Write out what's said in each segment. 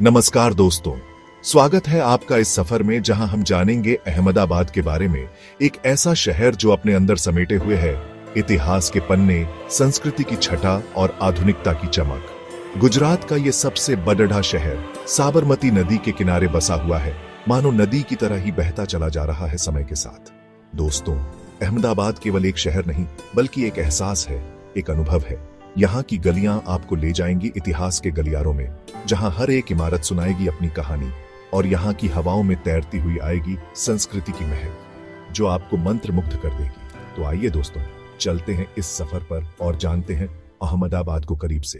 नमस्कार दोस्तों, स्वागत है आपका इस सफर में जहां हम जानेंगे अहमदाबाद के बारे में। एक ऐसा शहर जो अपने अंदर समेटे हुए है इतिहास के पन्ने, संस्कृति की छटा और आधुनिकता की चमक। गुजरात का ये सबसे बड़ा शहर साबरमती नदी के किनारे बसा हुआ है, मानो नदी की तरह ही बहता चला जा रहा है समय के साथ। दोस्तों, अहमदाबाद केवल एक शहर नहीं बल्कि एक एहसास है, एक अनुभव है। यहाँ की गलियां आपको ले जाएंगी इतिहास के गलियारों में, जहां हर एक इमारत सुनाएगी अपनी कहानी, और यहाँ की हवाओं में तैरती हुई आएगी संस्कृति की महक, जो आपको मंत्रमुग्ध कर देगी। तो आइए दोस्तों, चलते हैं इस सफर पर और जानते हैं अहमदाबाद को करीब से।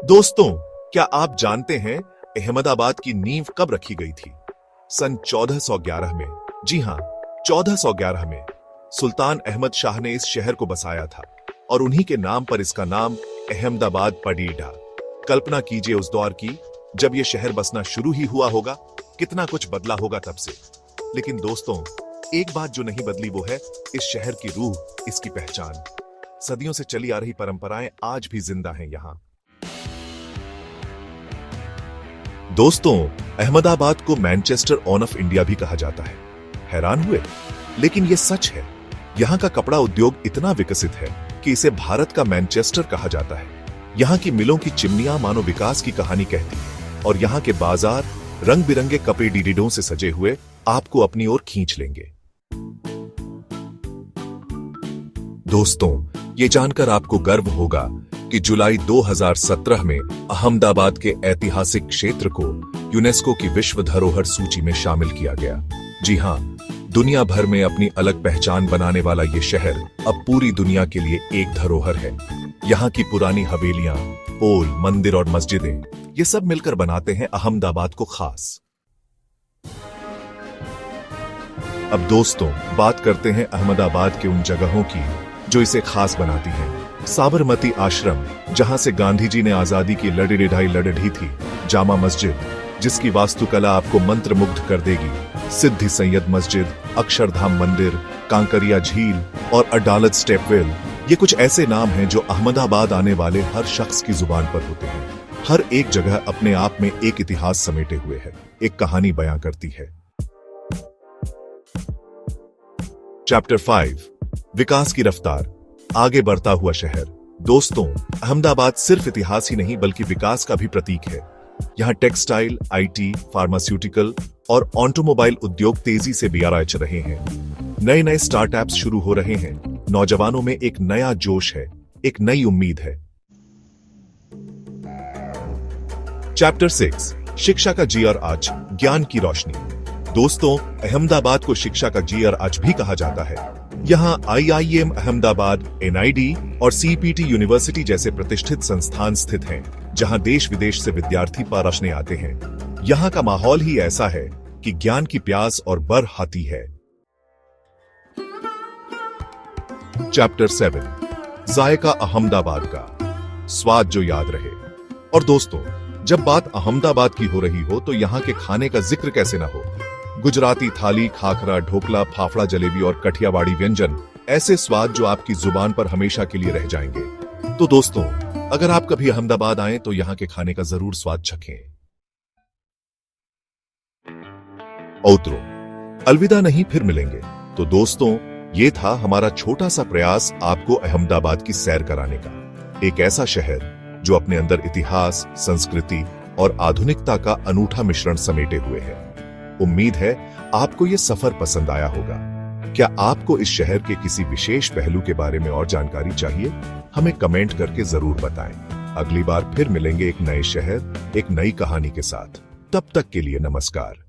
दोस्तों, क्या आप जानते हैं अहमदाबाद की नींव कब रखी गई थी? सन 1411 में। जी हां, 1411 में सुल्तान अहमद शाह ने इस शहर को बसाया था और उन्हीं के नाम पर इसका नाम अहमदाबाद पड़ीडा। कल्पना कीजिए उस दौर की जब यह शहर बसना शुरू ही हुआ होगा, कितना कुछ बदला होगा तब से। लेकिन दोस्तों, एक बात जो नहीं बदली वो है इस शहर की रूह, इसकी पहचान। सदियों से चली आ रही परंपराएं आज भी जिंदा हैं यहां। दोस्तों, अहमदाबाद को मैनचेस्टर ऑफ इंडिया भी कहा जाता है। हैरान हुए? लेकिन यह सच है। यहाँ का कपड़ा उद्योग इतना विकसित है कि इसे भारत का मैनचेस्टर कहा जाता है। यहाँ की मिलों की चिमनियां मानो विकास की कहानी कहती है, और यहाँ के बाजार रंग बिरंगे कपड़े डिडिडों से सजे हुए आपको अपनी ओर खींच लेंगे। दोस्तों, ये जानकर आपको गर्व होगा कि जुलाई 2017 में अहमदाबाद के ऐतिहासिक क्षेत्र को यूनेस्को की विश्व धरोहर सूची में शामिल किया गया। जी हां, दुनिया भर में अपनी अलग पहचान बनाने वाला ये शहर अब पूरी दुनिया के लिए एक धरोहर है। यहाँ की पुरानी हवेलियां, पोल, मंदिर और मस्जिदें, ये सब मिलकर बनाते हैं अहमदाबाद को खास। अब दोस्तों, बात करते हैं अहमदाबाद के उन जगहों की जो इसे खास बनाती हैं। साबरमती आश्रम, जहां से गांधी जी ने आजादी की लड़ी थी। जामा मस्जिद, जिसकी वास्तुकला आपको मंत्रमुग्ध कर देगी। सिद्धि सैयद मस्जिद, अक्षरधाम मंदिर, कांकरिया झील और अडालत स्टेपवेल, ये कुछ ऐसे नाम हैं जो अहमदाबाद आने वाले हर शख्स की जुबान पर होते हैं। हर एक जगह अपने आप में एक इतिहास समेटे हुए है, एक कहानी बयां करती है। चैप्टर 5, विकास की रफ्तार, आगे बढ़ता हुआ शहर। दोस्तों, अहमदाबाद सिर्फ इतिहास ही नहीं बल्कि विकास का भी प्रतीक है। यहाँ टेक्सटाइल, आईटी, फार्मास्यूटिकल और ऑटोमोबाइल उद्योग तेजी से बिराज रहे हैं। नए नए स्टार्टअप्स शुरू हो रहे हैं। नौजवानों में एक नया जोश है, एक नई उम्मीद है। चैप्टर 6, शिक्षा का जीआर आज, ज्ञान की रोशनी। दोस्तों, अहमदाबाद को शिक्षा का जीआर आज भी कहा जाता है। यहाँ IIM अहमदाबाद, NID और CPT यूनिवर्सिटी जैसे प्रतिष्ठित संस्थान स्थित हैं, जहाँ देश विदेश से विद्यार्थी पढ़ने आते हैं। यहाँ का माहौल ही ऐसा है कि ज्ञान की प्यास और बरहाती है। चैप्टर 7, जायका अहमदाबाद का, स्वाद जो याद रहे। और दोस्तों, जब बात अहमदाबाद की हो रही हो तो यहाँ के खाने का जिक्र कैसे ना हो। गुजराती थाली, खाखरा, ढोकला, फाफड़ा, जलेबी और कठियावाड़ी व्यंजन, ऐसे स्वाद जो आपकी जुबान पर हमेशा के लिए रह जाएंगे। तो दोस्तों, अगर आप कभी अहमदाबाद आएं तो यहाँ के खाने का जरूर स्वाद चखें। औतरो, अलविदा नहीं, फिर मिलेंगे। तो दोस्तों, ये था हमारा छोटा सा प्रयास आपको अहमदाबाद की सैर कराने का। एक ऐसा शहर जो अपने अंदर इतिहास, संस्कृति और आधुनिकता का अनूठा मिश्रण समेटे हुए है। उम्मीद है आपको ये सफर पसंद आया होगा। क्या आपको इस शहर के किसी विशेष पहलू के बारे में और जानकारी चाहिए? हमें कमेंट करके जरूर बताएं। अगली बार फिर मिलेंगे एक नए शहर, एक नई कहानी के साथ। तब तक के लिए नमस्कार।